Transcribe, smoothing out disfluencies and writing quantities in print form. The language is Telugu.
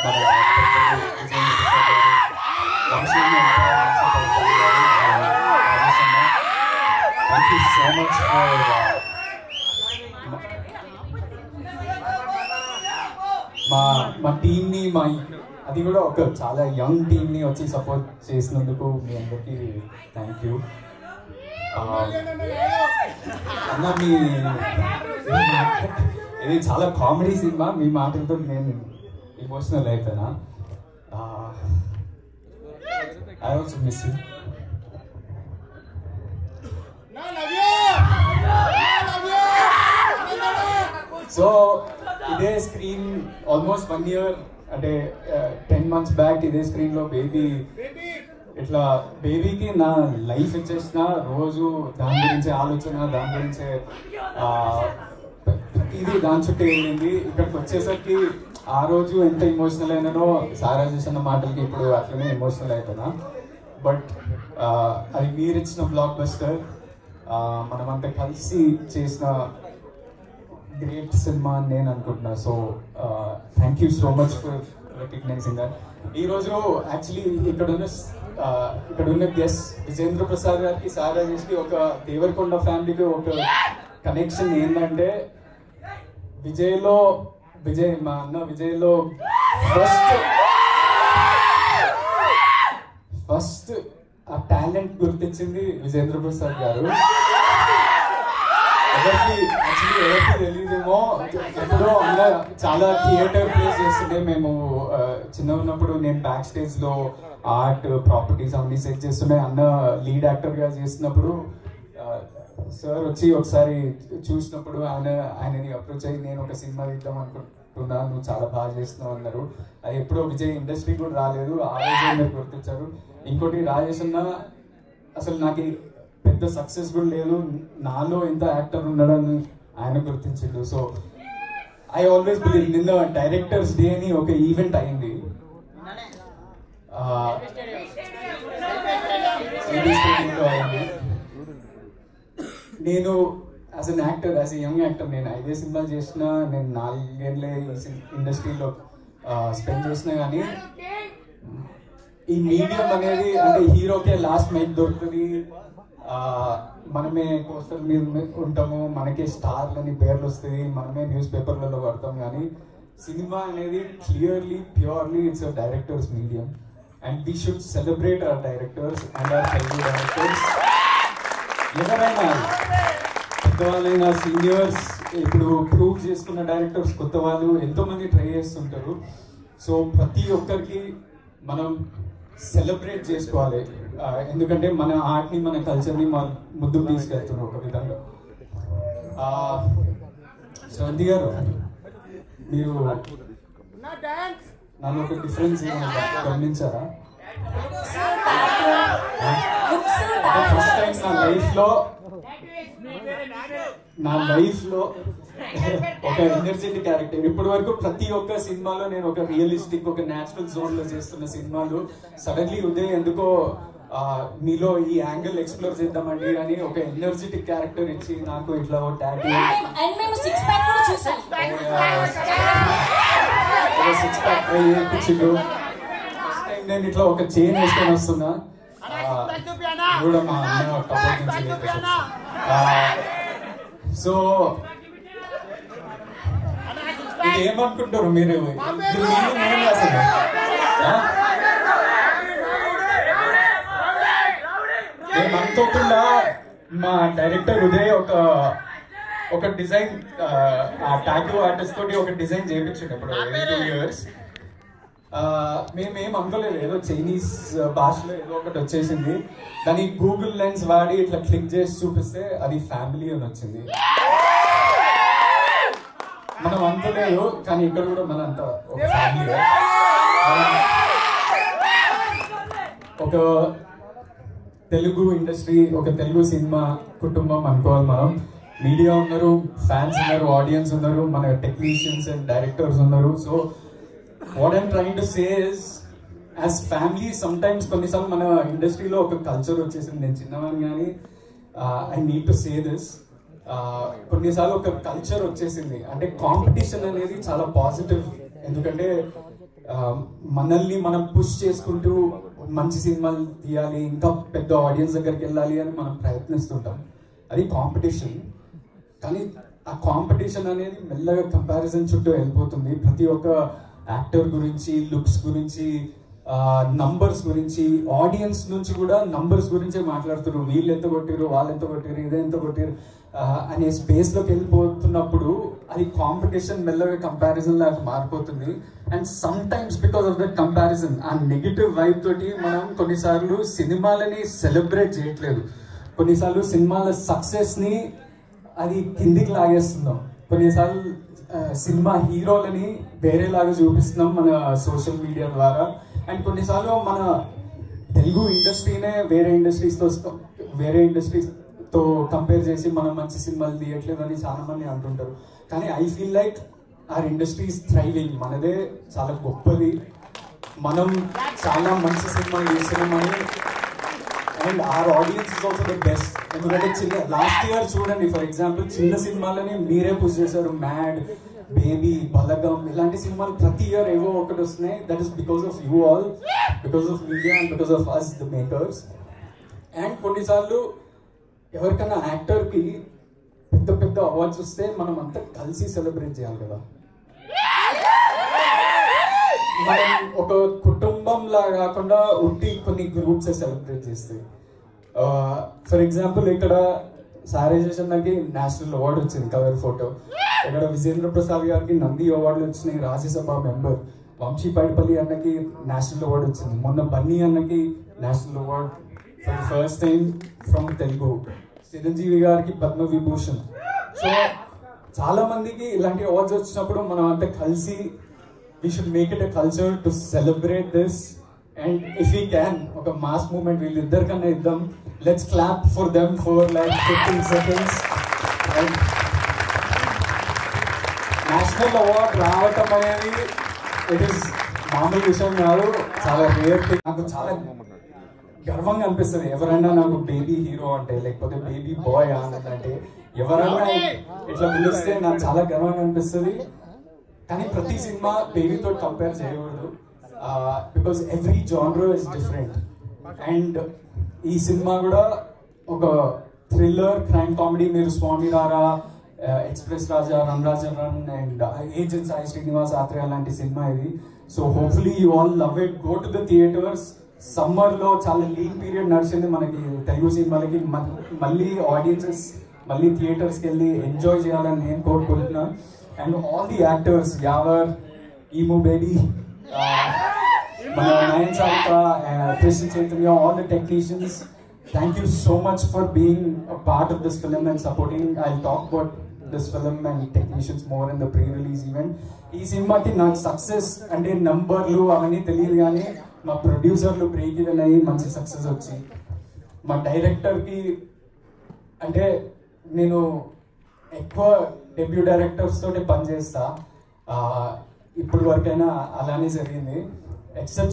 మన విజయేంద్ర ప్రసాద్ గారు, వంశీని థ్యాంక్ యూ సో మచ్ మా టీమ్ని అది కూడా ఒక చాలా యంగ్ టీమ్ని వచ్చి సపోర్ట్ చేసినందుకు మీ అందరికీ థ్యాంక్ యూ అన్న. ఇది చాలా కామెడీ సినిమా, మీ మాటలతో నేను ఎమోషనల్ అయిపోయినా. I also miss you. So ఇదే స్క్రీన్ ఆల్మోస్ట్ 1 year అంటే 10 months బ్యాక్ ఇదే స్క్రీన్లో ఇట్లా బేబీకి నా లైఫ్ ఇచ్చేసిన రోజు దాని గురించి ఆలోచన, దాని గురించే దాని చుట్టూ వెళ్ళింది. ఇక్కడికి వచ్చేసరికి ఆ రోజు ఎంత ఎమోషనల్ అయినానో సారా చేసిన మాటలకి ఇప్పుడు అట్లనే ఎమోషనల్ అవుతున్నా. బట్ అది మీరు ఇచ్చిన బ్లాక్ బస్టర్, మనమంతా కలిసి చేసిన గ్రేట్ సినిమా అని నేను అనుకుంటున్నా. So thank you so much for recognizing that. ఈరోజు యాక్చువల్లీ ఇక్కడున్న గెస్ట్ విజయేంద్ర ప్రసాద్ గారికి, సారా చేసి ఒక దేవరకొండ ఫ్యామిలీకి ఒక కనెక్షన్ ఏంటంటే మా అన్న విజయ్లో ఫస్ట్ ఆ టాలెంట్ గుర్తించింది విజయేంద్ర ప్రసాద్ గారు. ఎవరికి తెలియదేమో, ఎప్పుడో అన్న చాలా థియేటర్ ప్లేస్ చేస్తుంటే మేము చిన్న ఉన్నప్పుడు నేను బ్యాక్ స్టేజ్లో ఆర్ట్ ప్రాపర్టీస్ అవన్నీ సెట్ చేస్తుండే. అన్న లీడ్ యాక్టర్గా చేసినప్పుడు సార్ వచ్చి ఒకసారి చూసినప్పుడు ఆయనని అప్రోచ్ అయ్యి నేను ఒక సినిమా తీద్దాం అనుకుంటున్నా, నువ్వు చాలా బాగా చేస్తున్నావు అన్నారు. అది ఎప్పుడో విజయ్ ఇండస్ట్రీ కూడా రాలేదు, ఆ రోజు మీరు గుర్తించారు. ఇంకోటి రాజేష్ అన్న అసలు నాకు పెద్ద సక్సెస్ కూడా లేదు, నాలో ఎంత యాక్టర్ ఉన్నాడని ఆయన గుర్తించిండు. So I always believe. నిన్న డైరెక్టర్స్ డే అని ఒక ఈవెంట్ అయింది, అయింది. నేను as an actor, as a young actor, నేను 5 సినిమాలు చేసిన, నేను 4 ఏళ్ళే ఇండస్ట్రీలో స్పెండ్ చేసినా, కానీ ఈ మీడియం అనేది అంటే హీరోకే లాస్ట్ మైక్ దొరుకుతుంది, మనమే పోస్టర్ మీద ఉంటాము, మనకే స్టార్లని పేర్లు వస్తుంది, మనమే న్యూస్ పేపర్లలో పడతాం. కానీ సినిమా అనేది clearly purely it's a directors medium and we should celebrate our directors and hour Telugu directors. ఎవరైనా పెద్దవాళ్ళైనా సీనియర్స్, ఇప్పుడు ప్రూవ్ చేసుకున్న డైరెక్టర్స్, కొత్త వాళ్ళు ఎంతోమంది ట్రై చేస్తుంటారు. సో ప్రతి ఒక్కరికి మనం సెలబ్రేట్ చేసుకోవాలి, ఎందుకంటే మన ఆర్ట్ని, మన కల్చర్ని ముందుకు తీసుకెళ్తున్నారు ఒక విధంగా. శ్రవంతి గారు, మీరు నాలో ఒక డిఫరెన్స్ గమనించారా? ఫస్ట్ టైం నా లైఫ్లో ఒక ఎనర్జెటిక్ క్యారెక్టర్. ఇప్పటి వరకు ప్రతి ఒక్క సినిమాలో నేను ఒక రియలిస్టిక్, ఒక న్యాచురల్ జోన్ లో చేస్తున్న సినిమాలు సడన్లీ ఉదయం ఎందుకో మీలో ఈ యాంగిల్ ఎక్స్ప్లోర్ చేద్దామండి అని ఒక ఎనర్జెటిక్ క్యారెక్టర్ ఇచ్చి నాకు ఇట్లా టాటూ, సిక్స్ ప్యాక్ ఇప్పించిండు. ఫస్ట్ టైం నేను ఇట్లా ఒక చైన్ వేసుకొని వస్తున్నా కూడా మా అన్న కబోర్డ్ నుంచి. సో ఇది ఏమనుకుంటారు మీరు? అసలు ఏమనుకోకుండా మా డైరెక్టర్ ఉదయ్ ఒక డిజైన్, ఆ టాటూ ఆర్టిస్ట్ తోటి ఒక డిజైన్ చేయించండి ఇప్పుడు 2 years. మేమేం అనుకోలేదు, ఏదో చైనీస్ భాషలో ఏదో ఒకటి వచ్చేసింది. దాన్ని గూగుల్ లెన్స్ వాడి ఇట్లా క్లిక్ చేసి చూపిస్తే అది ఫ్యామిలీ అని వచ్చింది. మనం అనుకోలేదు, కానీ ఇక్కడ కూడా మన అంతా ఒక ఫ్యామిలీ, ఒక తెలుగు ఇండస్ట్రీ, ఒక తెలుగు సినిమా కుటుంబం అనుకోవాలి మనం. మీడియా ఉన్నారు, ఫ్యాన్స్ ఉన్నారు, ఆడియన్స్ ఉన్నారు, మన టెక్నీషియన్స్ అండ్ డైరెక్టర్స్ ఉన్నారు. So what I'm trying to say is, as family, sometimes కొన్నిసార్లు మన ఇండస్ట్రీలో ఒక కల్చర్ వచ్చేసింది. నేను చిన్నవాడిని కానీ I need to say this, కొన్నిసార్లు ఒక కల్చర్ వచ్చేసింది. అంటే కాంపిటీషన్ అనేది చాలా పాజిటివ్, ఎందుకంటే మనల్ని మనం పుష్ చేసుకుంటూ మంచి సినిమాలు తీయాలి, ఇంకా పెద్ద ఆడియన్స్ దగ్గరికి వెళ్ళాలి అని మనం ప్రయత్నిస్తుంటాం. అది కాంపిటీషన్. కానీ ఆ కాంపిటీషన్ అనేది మెల్లగా కంపారిజన్ చుట్టూ వెళ్ళిపోతుంది. ప్రతి ఒక్క యాక్టర్ గురించి, లుక్స్ గురించి, నంబర్స్ గురించి, ఆడియన్స్ నుంచి కూడా నంబర్స్ గురించే మాట్లాడుతున్నారు. వీళ్ళు ఎంత కొట్టిరు, వాళ్ళు ఎంత కొట్టిరు, ఇదే ఎంత కొట్టిరు అనే స్పేస్లోకి వెళ్ళిపోతున్నప్పుడు అది కాంపిటీషన్ మెల్లగా కంపారిజన్ లాగా మారిపోతుంది. And some times because of that comparison, ఆ నెగిటివ్ వైబ్ తోటి మనం కొన్నిసార్లు సినిమాలని సెలబ్రేట్ చేయట్లేదు. కొన్నిసార్లు సినిమాల సక్సెస్ని అది కిందికి లాగేస్తున్నాం. కొన్నిసార్లు సినిమా హీరోలని వేరేలాగా చూపిస్తున్నాం మన సోషల్ మీడియా ద్వారా. అండ్ కొన్నిసార్లు మన తెలుగు ఇండస్ట్రీనే వేరే ఇండస్ట్రీస్తో కంపేర్ చేసి మనం మంచి సినిమాలు తీయట్లేదు అని చాలా మంది అంటుంటారు. కానీ I feel like our industry is thriving. మనదే చాలా గొప్పది, మనం చాలా మంచి సినిమాలు తీస్తున్నామని. And our audience is also the best. ఎందుకంటే లాస్ట్ ఇయర్ చూడండి, ఫర్ ఎగ్జాంపుల్ చిన్న సినిమాలని మీరే పుష్ చేశారు. మ్యాడ్, బేబీ, బలగం ఇలాంటి సినిమాలు ప్రతి ఇయర్ ఏవో ఒకటి వస్తున్నాయి. That is because of you all, because of media and because of us the makers. అండ్ కొన్నిసార్లు ఎవరికైనా యాక్టర్కి పెద్ద పెద్ద అవార్డ్స్ వస్తే మనం అంతా కలిసి సెలబ్రేట్ చేయాలి కదా. మనం ఒక కుటుంబంలా కాకుండా ఉండి కొన్ని గ్రూప్స్ సెలబ్రేట్ చేస్తాయి. ఫర్ ఎగ్జాంపుల్ ఇక్కడ సారేజేషన్కి నేషనల్ అవార్డు వచ్చింది కవర్ ఫోటో. ఇక్కడ విజేంద్ర ప్రసాద్ గారికి నంది అవార్డులు వచ్చినాయి, రాజ్యసభ మెంబర్. వంశీ పైడిపల్లి అన్నకి నేషనల్ అవార్డు వచ్చింది. మొన్న బన్నీ అన్నకి national award for the first time from Telugu. Chiranjeevi గారికి పద్మ విభూషణ్. సో చాలా మందికి ఇలాంటి అవార్డ్స్ వచ్చినప్పుడు మనం అంతా కలిసి we should make it a culture to celebrate this. And if we can, ఒక mass movement వీళ్ళిద్దరికన్నా ఇద్దాం. Let's clap for them for like 15 seconds. And national award రావటం అనేది ఇట్ ఈస్ మామూలు విషయం కాదు, చాలా రేర్ థింగ్. నాకు చాలా గర్వంగా అనిపిస్తుంది ఎవరైనా నాకు బేబీ హీరో అంటే, లేకపోతే బేబీ బాయ్ అంటే ఎవరైనా ఇట్లా పిలిస్తే నాకు చాలా గర్వంగా అనిపిస్తుంది. కానీ ప్రతి సినిమా బేబీతో కంపేర్ చేయకూడదు, because every genre is different. And ఈ సినిమా కూడా ఒక థ్రిల్లర్ క్రైమ్ కామెడీ. మీరు Swamy Rara, Express Raja, Run Raja Run and Agent Sai Srinivas Athreya లాంటి సినిమా ఇది. So hopefully you all love it. Go to the theatres. సమ్మర్లో చాలా లీన్ పీరియడ్ నడిచింది మనకి తెలుగు సినిమాలకి. మళ్ళీ ఆడియన్సెస్ మళ్ళీ థియేటర్స్కి వెళ్ళి ఎంజాయ్ చేయాలని నేను కోరుకుంటున్నాను. And all the actors, Yavar, Emu Baby, Nayan Sarika, Krishna Chaitanya, all the technicians, thank you so much for being a part of this film and supporting. I'll talk about this film and technicians more in the pre-release event. Ee cinema ki na success ante numberlu avani teliyadu gaani ma producerlu break even ayi manchi success vachi ma director ki ante nenu ఎక్కువ డెబ్యూ డైరెక్టర్స్ తోటి పనిచేస్తా. ఇప్పుడు వరకైనా అలానే జరిగింది. ఎక్సెప్ట్